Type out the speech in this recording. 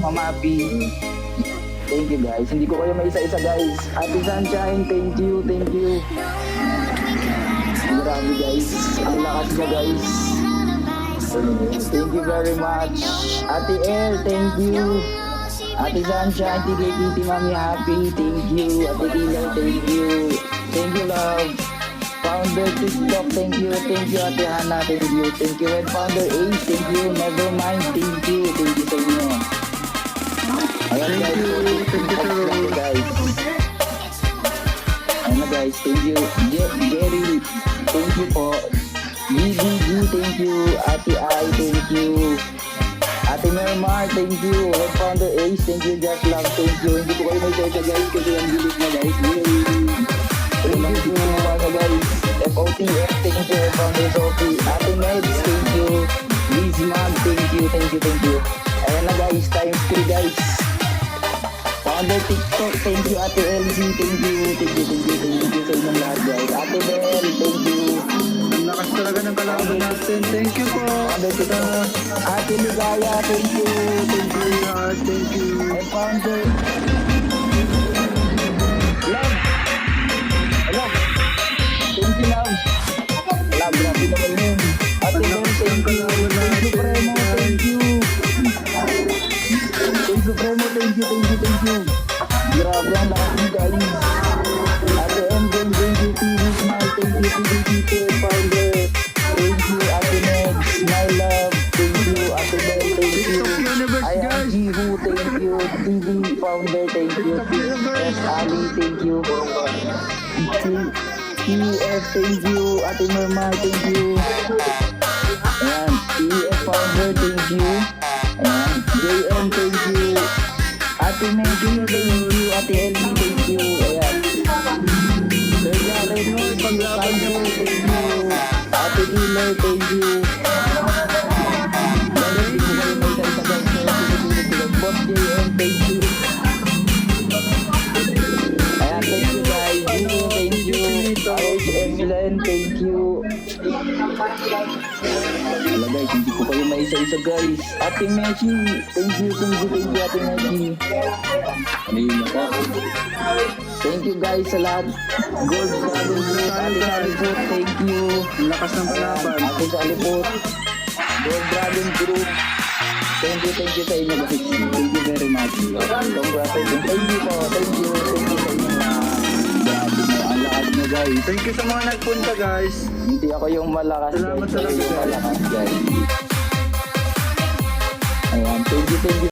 Mamapi. Thank you guys. Hindi ko kayo maisa-isa guys. Ate Sunshine, thank you, thank you. Grabe guys. Ang lakas niya guys. Thank you very much. Ate El, thank you. Ate Sunshine, Tigay Kitty, Mami Happy, thank you. Ate Kilo, thank you. Thank you, love. Founder TikTok, thank you. Thank you, Ate Hana, thank you. Thank you, Red Founder Ace, thank you. Nevermind, thank you. Thank you sa inyo. Ayan guys, thank you guys. Ayan na guys, thank you. Jerry, thank you po. GGG, thank you. Ate I, thank you. Ate Mermar, thank you. Red Founder Ace, thank you. Just Love, thank you. Hindi ko kayo may sa guys kasi ang bilis na guys. Thank you mga guys. FOTF, thank you. Red Founder Sophie. Ate Meds, thank you. Liz Mag, thank you, thank you, thank you. Ayan na guys, times 3 guys. Founder TikTok, thank you. Ate LG, thank you. Thank you, thank you, thank you sa inyong lahat guys. Ate Bell, thank you. Lakas talaga ng kalaban natin. Thank you po. Ate Ligaya, thank you. Thank you. Thank you. And Founder. Love. Love. Thank you, love. Love, grabe naman yun. Ate Bell, thank you. Thank you, Premo, thank you. Thank you, Premo, thank you, thank you, thank you. Grabe ang lakas ng guys. Ate Emben, thank you, TV Smile, thank you, TV Founder. Thank you, Ate Megs, my love. Thank you, Ate Bell, thank you. I am Jihu, thank you. TV Founder, thank you. S. Ali, thank you. TF, thank you. Ate Merma, thank you. Ayan, TF Founder, thank you. Ayan, JM, thank you. Ate Maggie, thank you. Ate Elsie, thank you. Ayan. Sir Jared, thank you. Ate Killer, thank you. Boss JM, thank you. Ayan, thank you guys. Thank you. RH Excellent, thank you. Wala guys, hindi ko kayo maisa-isa guys. Ate Messi, thank you, thank you, thank you, Ate Messi. Thank you guys sa lahat. Gold Dragon Group, Ate Salipot, thank you. Lakas ng kalaban. Ate Salipot, Gold Dragon Group. Thank you sa inyo guys. Thank you very much. Congratulations. Thank you po, thank you sa inyo na. Grabe mo, ang lakas mo guys. Thank you sa mga nagpunta guys. Hindi ako yung malakas Salamat guys. Ako talaga, yung guys. malakas guys. Ayan, thank you.